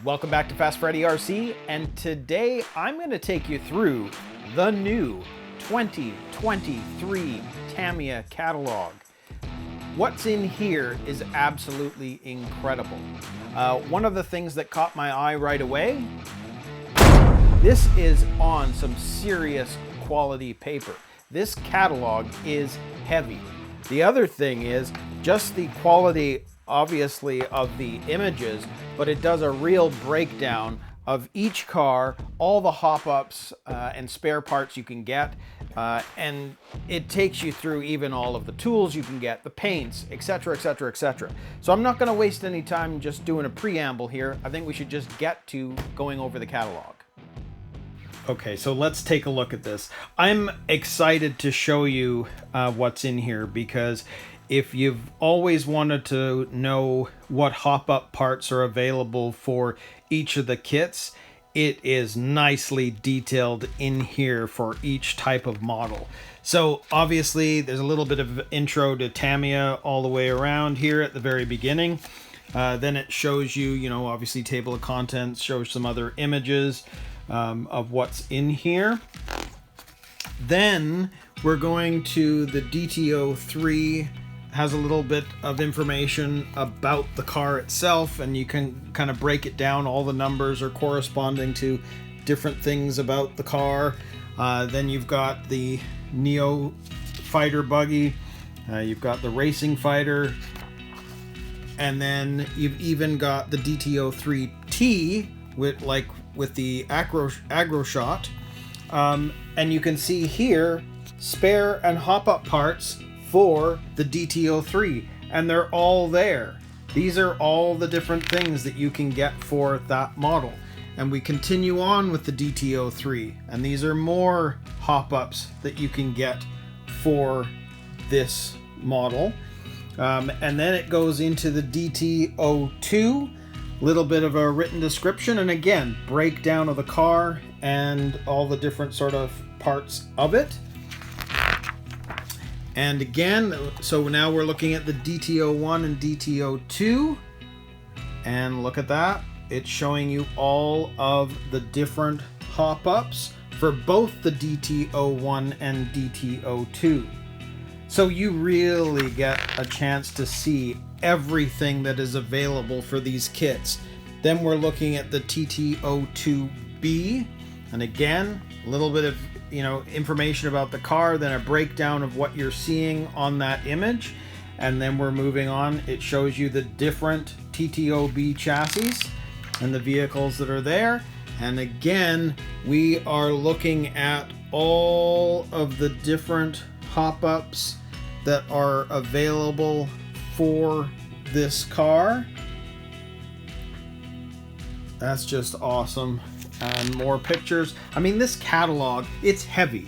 Welcome back to Fast Freddy RC, and today I'm going to take you through the new 2023 Tamiya Catalogue. What's in here is absolutely incredible. One of the things that caught my eye right away, this is on some serious quality paper. This catalog is heavy. The other thing is just the quality, obviously, of the images, but it does a real breakdown of each car, all the hop-ups and spare parts you can get, and it takes you through even all of the tools you can get, the paints, etc, etc, etc. So I'm not going to waste any time just doing a preamble here. I think we should just get to going over the catalog. Okay, so let's take a look at this. I'm excited to show you what's in here, because if you've always wanted to know what hop-up parts are available for each of the kits, it is nicely detailed in here for each type of model. So obviously there's a little bit of intro to Tamiya all the way around here at the very beginning. Then it shows you, obviously table of contents, shows some other images of what's in here. Then we're going to the DT03. Has a little bit of information about the car itself, and you can kind of break it down. All the numbers are corresponding to different things about the car. Then you've got the Neo fighter buggy, you've got the racing fighter, and then you've even got the DT03T with the aggro shot, and you can see here spare and hop-up parts for the DT03, and they're all there. These are all the different things that you can get for that model. And we continue on with the DT03, and these are more hop-ups that you can get for this model. And then it goes into the DT02, little bit of a written description, and again, breakdown of the car and all the different sort of parts of it. And again, so now we're looking at the DT01 and DT02, and look at that. It's showing you all of the different hop-ups for both the DT01 and DT02. So you really get a chance to see everything that is available for these kits. Then we're looking at the TT02B, and again, a little bit of information about the car, then a breakdown of what you're seeing on that image, and then we're moving on. It shows you the different TTOB chassis and the vehicles that are there, and again we are looking at all of the different hop-ups that are available for this car. That's just awesome. And more pictures. I mean, this catalog, it's heavy.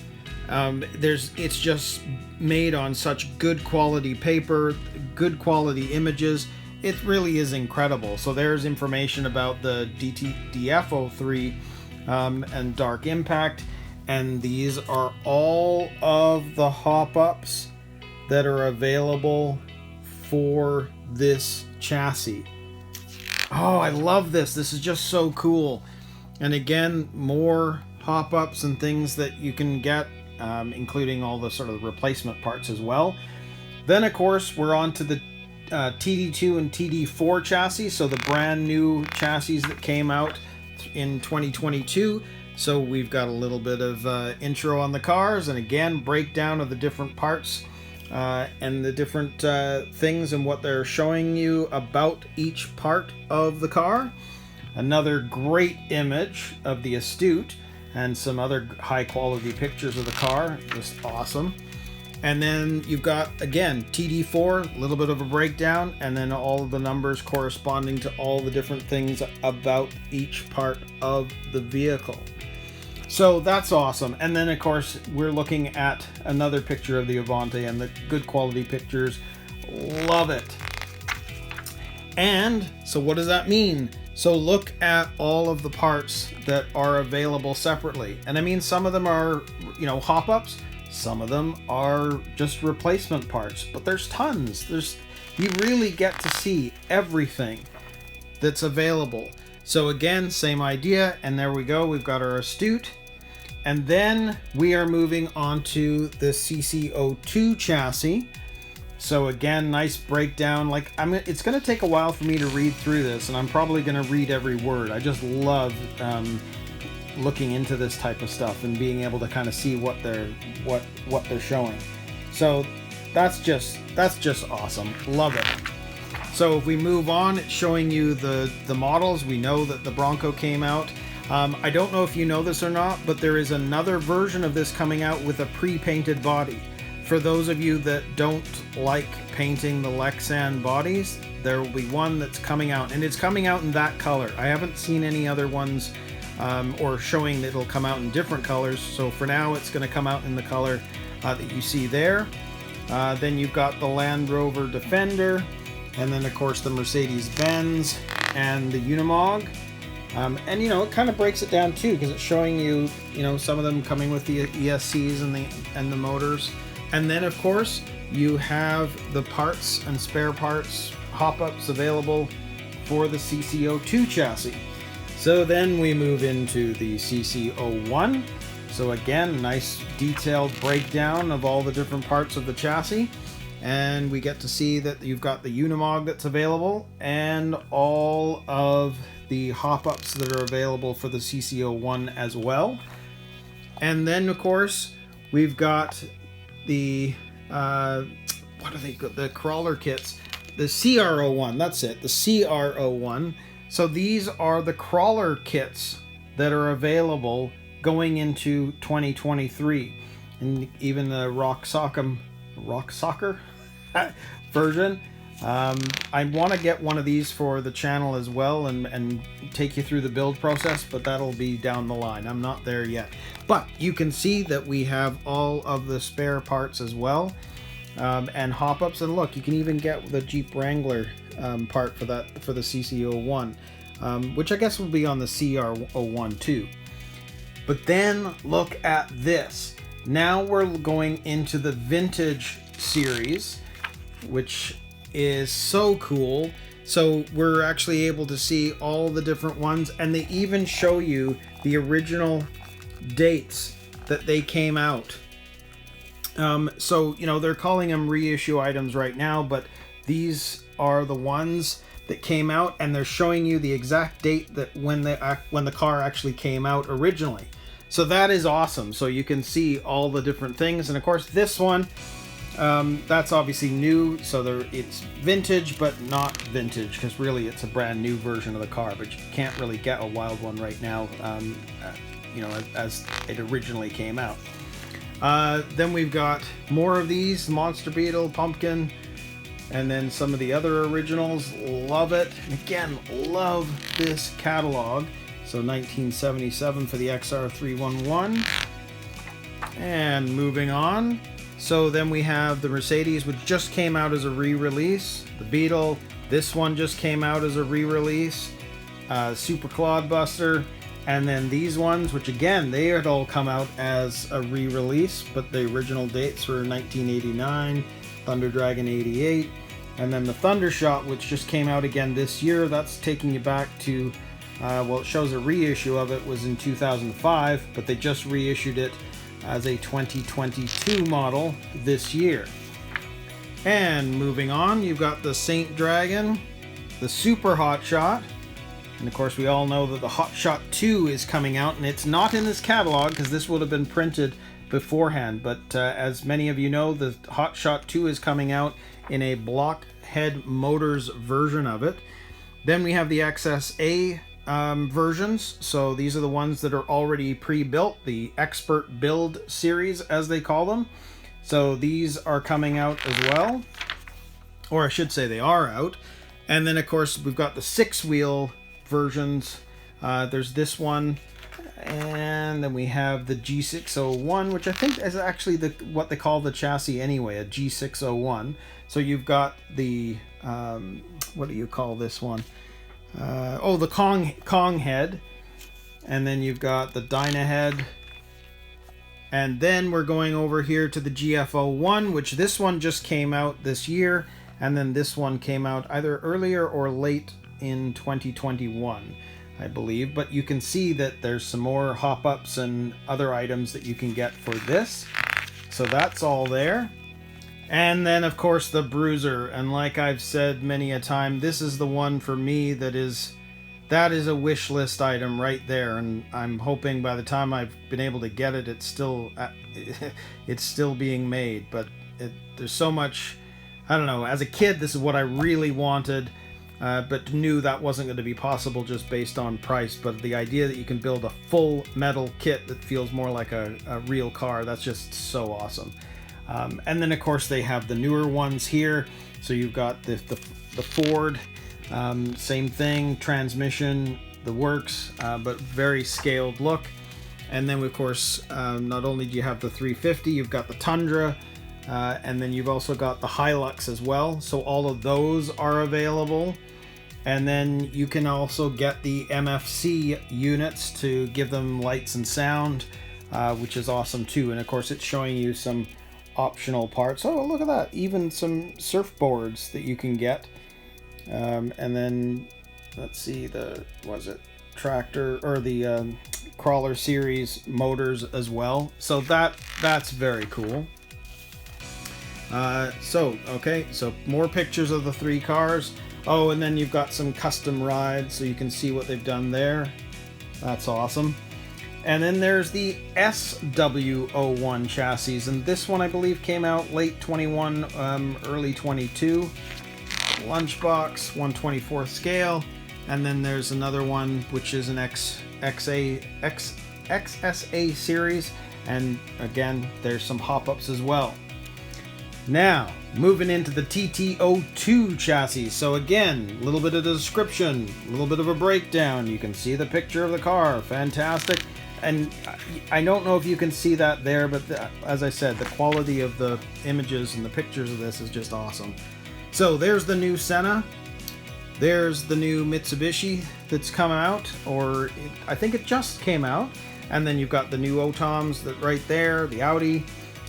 It's just made on such good quality paper, good quality images. It really is incredible. So there's information about the DF03 and Dark Impact, and these are all of the hop-ups that are available for this chassis. Oh, I love this. This is just so cool. And again, more hop-ups and things that you can get, including all the sort of replacement parts as well. Then, of course, we're on to the TD2 and TD4 chassis, so the brand new chassis that came out in 2022. So we've got a little bit of intro on the cars, and again, breakdown of the different parts and the different things and what they're showing you about each part of the car. Another great image of the Astute and some other high quality pictures of the car. Just awesome. And then you've got, again, TD4, a little bit of a breakdown, and then all of the numbers corresponding to all the different things about each part of the vehicle. So that's awesome. And then, of course, we're looking at another picture of the Avante and the good quality pictures. Love it. And so what does that mean? So look at all of the parts that are available separately. And I mean, some of them are, hop-ups. Some of them are just replacement parts, but there's tons. You really get to see everything that's available. So again, same idea, and there we go. We've got our Astute. And then we are moving on to the CC02 chassis. So again, nice breakdown. Like, it's going to take a while for me to read through this, and I'm probably going to read every word. I just love looking into this type of stuff and being able to kind of see what they're showing. So that's just awesome. Love it. So if we move on, it's showing you the models. We know that the Bronco came out. I don't know if you know this or not, but there is another version of this coming out with a pre-painted body. For those of you that don't like painting the Lexan bodies, there will be one that's coming out, and it's coming out in that color. I haven't seen any other ones or showing that it'll come out in different colors. So for now, it's going to come out in the color that you see there. Then you've got the Land Rover Defender, and then of course the Mercedes-Benz and the Unimog. And you know, it kind of breaks it down too, because it's showing you, some of them coming with the ESCs and the motors. And then of course you have the parts and spare parts hop-ups available for the CC02 chassis. So then we move into the CC01. So again, nice detailed breakdown of all the different parts of the chassis. And we get to see that you've got the Unimog that's available and all of the hop-ups that are available for the CC01 as well. And then of course we've got the the crawler kits, the CR01. That's it, the CR01. So these are the crawler kits that are available going into 2023, and even the rock soccer version. I want to get one of these for the channel as well and take you through the build process, but that'll be down the line. I'm not there yet. But you can see that we have all of the spare parts as well, and hop-ups. And look, you can even get the Jeep Wrangler part for the CC01, which I guess will be on the CR01 too. But then look at this. Now we're going into the vintage series, which is so cool. So we're actually able to see all the different ones, and they even show you the original dates that they came out. So they're calling them reissue items right now, but these are the ones that came out, and they're showing you the exact date that when the car actually came out originally. So that is awesome. So you can see all the different things, and of course this one, that's obviously new, so it's vintage but not vintage, because really it's a brand new version of the car, but you can't really get a wild one right now, as it originally came out. Then we've got more of these, Monster Beetle, Pumpkin, and then some of the other originals. Love it. And again, love this catalog. So 1977 for the XR311. And moving on. So then we have the Mercedes, which just came out as a re-release. The Beetle, this one just came out as a re-release. Super Clodbuster. And then these ones, which again, they had all come out as a re-release, but the original dates were 1989, Thunder Dragon 88, and then the Thundershot, which just came out again this year. That's taking you back to, it shows a reissue of it was in 2005, but they just reissued it as a 2022 model this year. And moving on, you've got the Saint Dragon, the Super Hot Shot, and of course we all know that the Hot Shot 2 is coming out, and it's not in this catalog because this would have been printed beforehand, but as many of you know, the Hot Shot 2 is coming out in a Blockhead Motors version of it. Then we have the XSA versions, so these are the ones that are already pre-built, the Expert Build series as they call them. So these are coming out as well, or I should say they are out. And then of course we've got the 6-wheel versions. There's this one, and then we have the G601, which I think is actually what they call the chassis anyway, a G601. So you've got the what do you call this one? The Kong head, and then you've got the Dyna head, and then we're going over here to the GF01, which this one just came out this year, and then this one came out either earlier or late in 2021, I believe. But you can see that there's some more hop-ups and other items that you can get for this. So that's all there. And then, of course, the Bruiser. And like I've said many a time, this is the one for me that is a wish list item right there. And I'm hoping by the time I've been able to get it, it's still being made. But there's so much, I don't know. As a kid, this is what I really wanted, but knew that wasn't going to be possible just based on price. But the idea that you can build a full metal kit that feels more like a real car, that's just so awesome. And then, of course, they have the newer ones here. So you've got the Ford, same thing, transmission, the works, but very scaled look. And then, of course, not only do you have the 350, you've got the Tundra, and then you've also got the Hilux as well. So all of those are available. And then you can also get the MFC units to give them lights and sound, which is awesome too. And of course, it's showing you some optional parts. Oh, look at that, even some surfboards that you can get. And then let's see, tractor or the crawler series motors as well. So that's very cool. So more pictures of the 3 cars. Oh, and then you've got some custom rides, so you can see what they've done there. That's awesome. And then there's the SW01 chassis, and this one I believe came out late 21, early 22. Lunchbox, 1/24 scale, and then there's another one which is an XSA series, and again there's some hop-ups as well. Now moving into the TT02 chassis. So again, a little bit of the description, a little bit of a breakdown. You can see the picture of the car, fantastic. And I don't know if you can see that there, but as I said, the quality of the images and the pictures of this is just awesome. So there's the new Senna. There's the new Mitsubishi that's come out, or I think it just came out. And then you've got the new Otoms that right there, the Audi.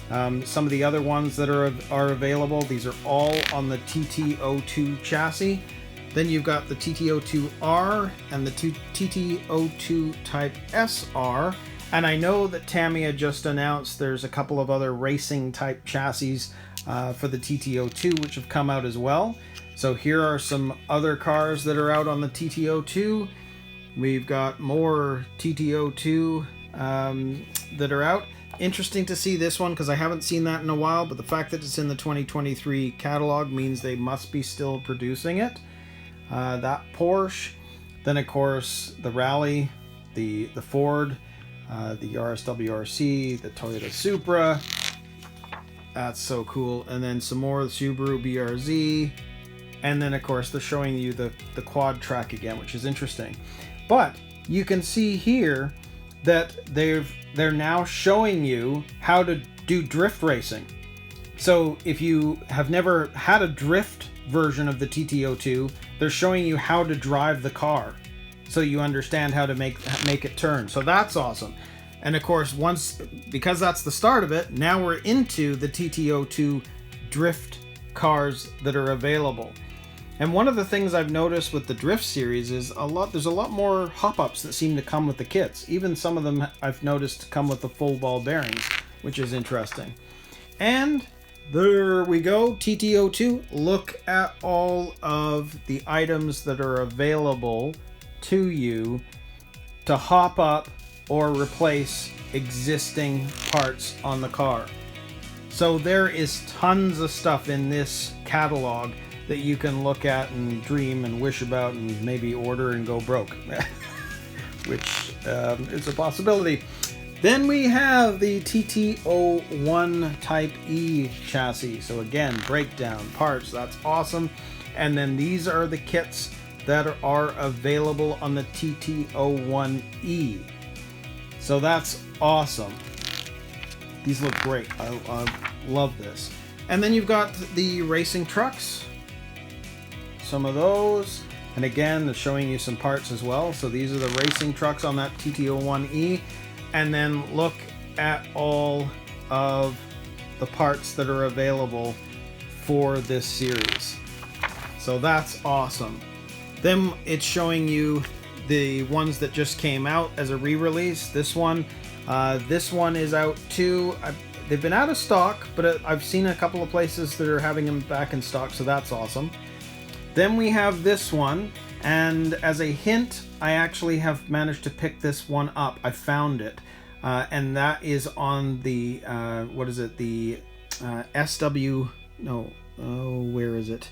Some of the other ones that are available. These are all on the TT02 chassis. Then you've got the TT02R and the TT02 Type SR. And I know that Tamiya just announced there's a couple of other racing type chassis for the TT02, which have come out as well. So here are some other cars that are out on the TT02. We've got more TT02 that are out. Interesting to see this one because I haven't seen that in a while, but the fact that it's in the 2023 catalog means they must be still producing it. That Porsche, then of course the Rally, the Ford, the RSWRC, the Toyota Supra. That's so cool. And then some more Subaru BRZ, and then of course they're showing you the quad track again, which is interesting. But you can see here that they're now showing you how to do drift racing. So if you have never had a drift version of the TT02, they're showing you how to drive the car, so you understand how to make it turn. So that's awesome. And of course, because that's the start of it, now we're into the TT02 drift cars that are available. And one of the things I've noticed with the drift series is there's a lot more hop-ups that seem to come with the kits. Even some of them I've noticed come with the full ball bearings, which is interesting. And there we go, TT02. Look at all of the items that are available to you to hop up or replace existing parts on the car. So there is tons of stuff in this catalog that you can look at and dream and wish about and maybe order and go broke, which is a possibility. Then we have the TT01 Type E chassis. So again, breakdown parts, that's awesome. And then these are the kits that are available on the TT01E. So that's awesome. These look great. I love this. And then you've got the racing trucks. Some of those, and again they're showing you some parts as well. So these are the racing trucks on that TT01E, and then look at all of the parts that are available for this series. So that's awesome. Then it's showing you the ones that just came out as a re-release. This one is out too. They've been out of stock, but I've seen a couple of places that are having them back in stock, so that's awesome. Then we have this one, and as a hint, I actually have managed to pick this one up. I found it, and that is on the what is it? The SW? No, oh, where is it?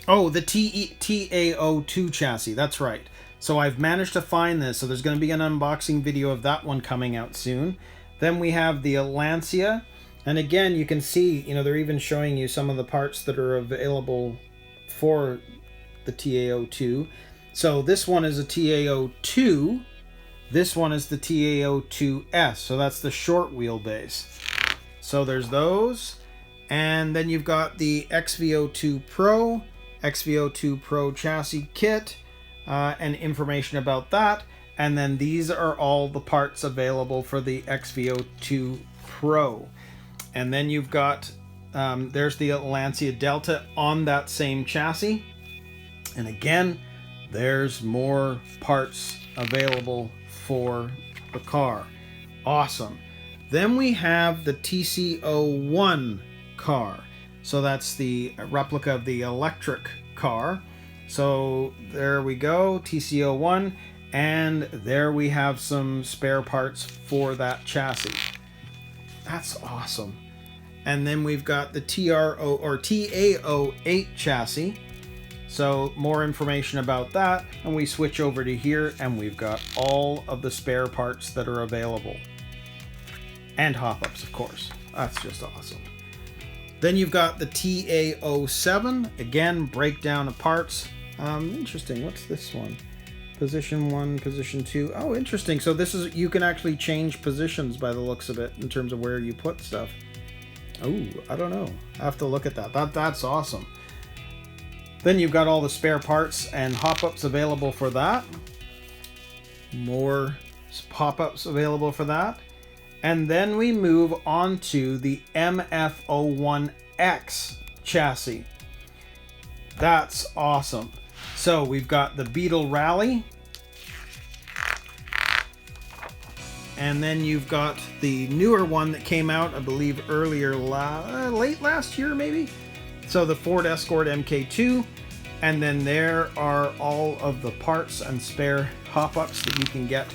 Oh, the TAO2 chassis. That's right. So I've managed to find this. So there's going to be an unboxing video of that one coming out soon. Then we have the Lancia, and again, you can see, you know, they're even showing you some of the parts that are available for the TAO2. So this one is a TAO2. This one is the TAO2S. So that's the short wheelbase. So there's those. And then you've got the XVO2 Pro chassis kit, and information about that. And then these are all the parts available for the XVO2 Pro. And then you've got, there's the Lancia Delta on that same chassis. And again, there's more parts available for the car. Awesome. Then we have the TCO1 car. So that's the replica of the electric car. So there we go, TCO1. And there we have some spare parts for that chassis. That's awesome. And then we've got the TAO8 chassis. So more information about that. And we switch over to here and we've got all of the spare parts that are available. And hop-ups, of course. That's just awesome. Then you've got the TAO7. Again, breakdown of parts. Interesting. What's this one? Position 1, position 2. Oh, interesting. So this is, you can actually change positions by the looks of it in terms of where you put stuff. Oh, I don't know. I have to look at that. That's awesome. Then you've got all the spare parts and hop-ups available for that. More pop-ups available for that. And then we move on to the MF01X chassis. That's awesome. So we've got the Beetle Rally. And then you've got the newer one that came out, I believe, earlier, late last year, maybe? So the Ford Escort MK2. And then there are all of the parts and spare hop-ups that you can get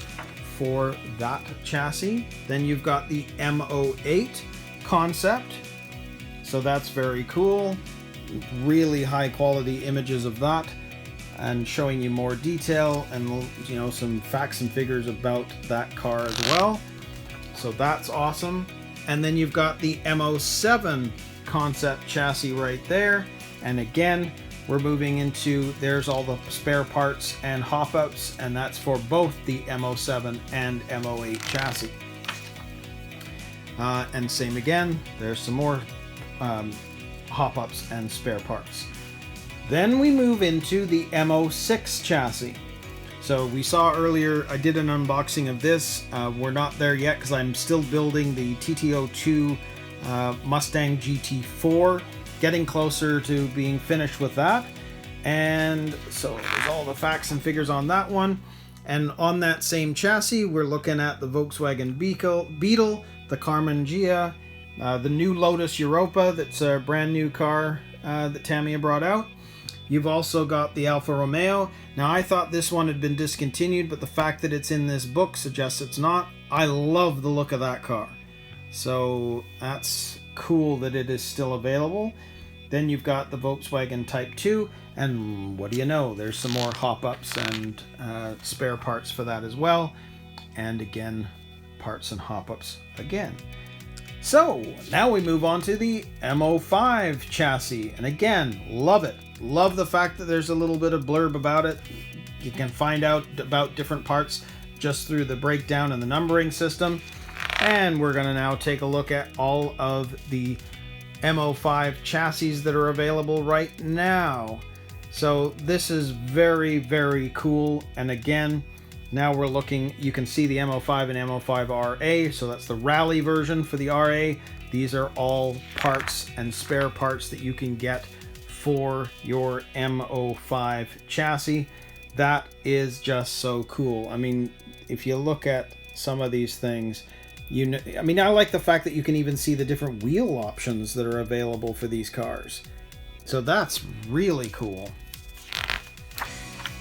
for that chassis. Then you've got the M08 concept. So that's very cool. Really high quality images of that, and showing you more detail and, you know, some facts and figures about that car as well. So that's awesome. And then you've got the M07 concept chassis right there. And again, we're moving into, there's all the spare parts and hop-ups, and that's for both the M07 and M08 chassis. And same again, there's some more hop-ups and spare parts. Then we move into the M06 chassis. So we saw earlier, I did an unboxing of this. We're not there yet because I'm still building the TT02 Mustang GT4, getting closer to being finished with that. And so there's all the facts and figures on that one. And on that same chassis, we're looking at the Volkswagen Beetle, the Carmen Ghia, the new Lotus Europa, that's a brand new car that Tamiya brought out. You've also got the Alfa Romeo. Now, I thought this one had been discontinued, but the fact that it's in this book suggests it's not. I love the look of that car. So that's cool that it is still available. Then you've got the Volkswagen Type 2, and what do you know, there's some more hop-ups and spare parts for that as well. And again, parts and hop-ups again. So now we move on to the M05 chassis, and again, love it. Love the fact that there's a little bit of blurb about it. You can find out about different parts just through the breakdown and the numbering system. And we're going to now take a look at all of the M05 chassis that are available right now. So this is very, very cool. And again, now we're looking, you can see the M05 and M05 RA. So that's the rally version for the RA. These are all parts and spare parts that you can get for your M05 chassis. That is just so cool. I mean, if you look at some of these things, you know, I mean, I like the fact that you can even see the different wheel options that are available for these cars. So that's really cool.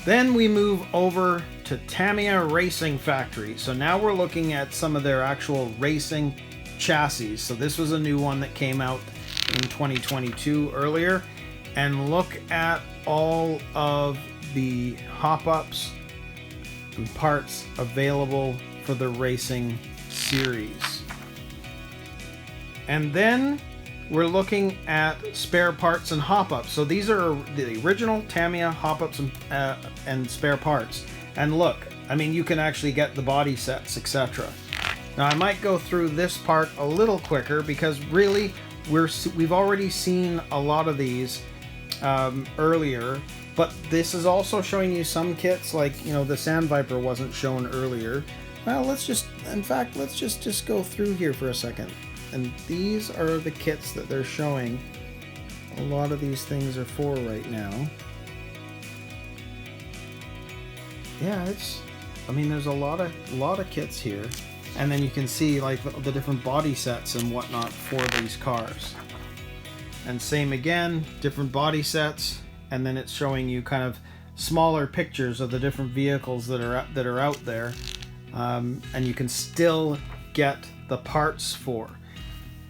Then we move over to Tamiya Racing Factory. So now we're looking at some of their actual racing chassis. So this was a new one that came out in 2022 earlier. And look at all of the hop-ups and parts available for the racing series. And then we're looking at spare parts and hop-ups. So these are the original Tamiya hop-ups and spare parts. And look, I mean, you can actually get the body sets, etc. Now I might go through this part a little quicker because really we've already seen a lot of these earlier, but this is also showing you some kits, like, you know, the Sandviper wasn't shown earlier. Well, let's just go through here for a second. And these are the kits that they're showing a lot of these things are for right now. Yeah, I mean, there's a lot of kits here. And then you can see like the different body sets and whatnot for these cars. And same again, different body sets, and then it's showing you kind of smaller pictures of the different vehicles that are out there, and you can still get the parts for.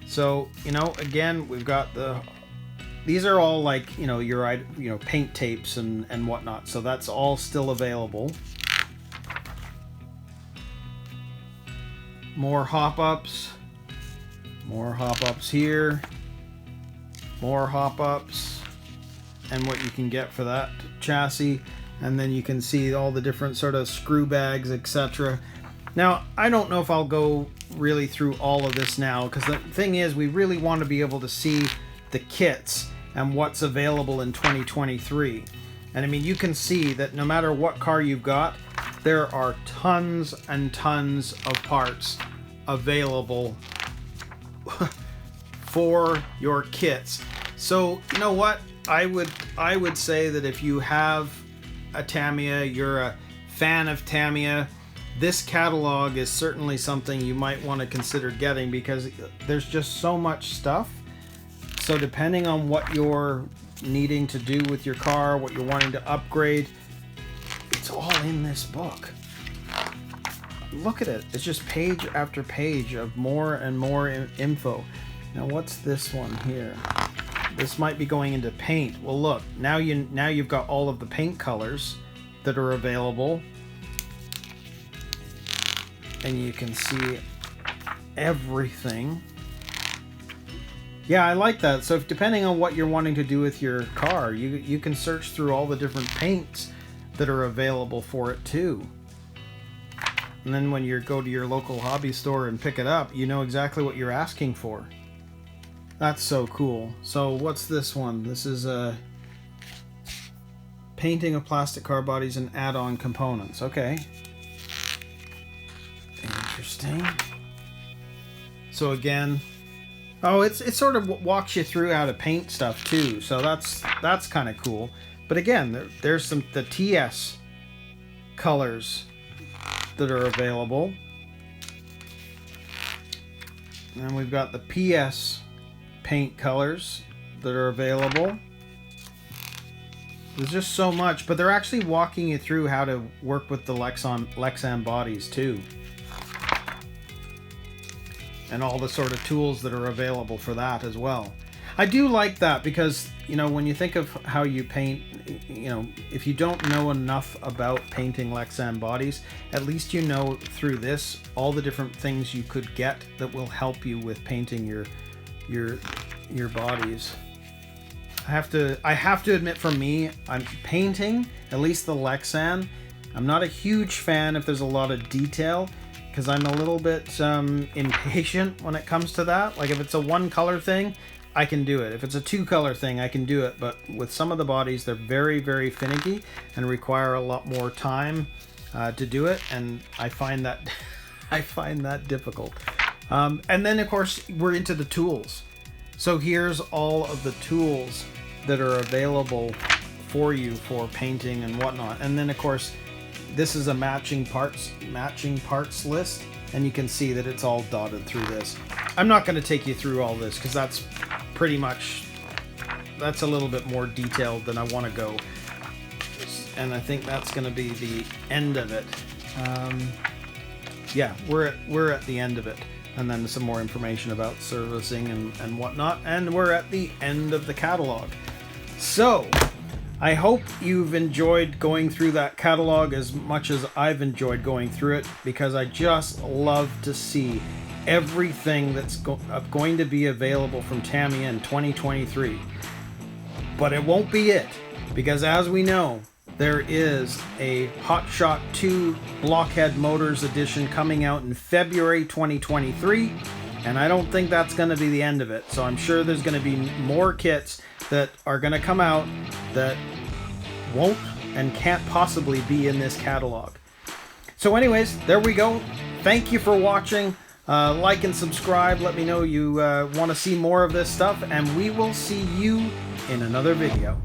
So, you know, again, we've got these are all like, you know, paint tapes and whatnot. So that's all still available. More hop-ups here, more hop-ups, and what you can get for that chassis. And then you can see all the different sort of screw bags, etc. Now, I don't know if I'll go really through all of this now, because the thing is, we really want to be able to see the kits and what's available in 2023. And I mean, you can see that no matter what car you've got, there are tons and tons of parts available for your kits. So, you know what? I would say that if you have a Tamiya, you're a fan of Tamiya, this catalog is certainly something you might want to consider getting, because there's just so much stuff. So depending on what you're needing to do with your car, what you're wanting to upgrade, it's all in this book. Look at it. It's just page after page of more and more info. Now what's this one here? This might be going into paint. Well, look, now you've got all of the paint colors that are available. And you can see everything. Yeah, I like that. So depending on what you're wanting to do with your car, you can search through all the different paints that are available for it too. And then when you go to your local hobby store and pick it up, you know exactly what you're asking for. That's so cool. So what's this one? This is a painting of plastic car bodies and add-on components. Okay. Interesting. So again, it sort of walks you through how to paint stuff too. So that's kind of cool. But again, there's the TS colors that are available. And we've got the PS paint colors that are available. There's just so much, but they're actually walking you through how to work with the Lexan bodies too. And all the sort of tools that are available for that as well. I do like that because, you know, when you think of how you paint, you know, if you don't know enough about painting Lexan bodies, at least you know through this all the different things you could get that will help you with painting your bodies. I have to admit, for me, I'm painting, at least the Lexan, I'm not a huge fan if there's a lot of detail, because I'm a little bit impatient when it comes to that. Like if it's a one color thing, I can do it. If it's a two color thing, I can do it. But with some of the bodies, they're very, very finicky and require a lot more time to do it. And I find that difficult. And then of course we're into the tools. So here's all of the tools that are available for you for painting and whatnot. And then of course, this is a matching parts list, and you can see that it's all dotted through this. I'm not going to take you through all this because that's pretty much, that's a little bit more detailed than I want to go. And I think that's going to be the end of it. Yeah, we're at the end of it. And then some more information about servicing and whatnot. And we're at the end of the catalog. So, I hope you've enjoyed going through that catalog as much as I've enjoyed going through it, because I just love to see everything that's going to be available from Tamiya in 2023. But it won't be it, because as we know, there is a Hot Shot 2 Blockhead Motors edition coming out in February 2023, and I don't think that's going to be the end of it. So I'm sure there's going to be more kits that are going to come out that won't and can't possibly be in this catalog. So anyways, there we go. Thank you for watching. Like and subscribe. Let me know you want to see more of this stuff, and we will see you in another video.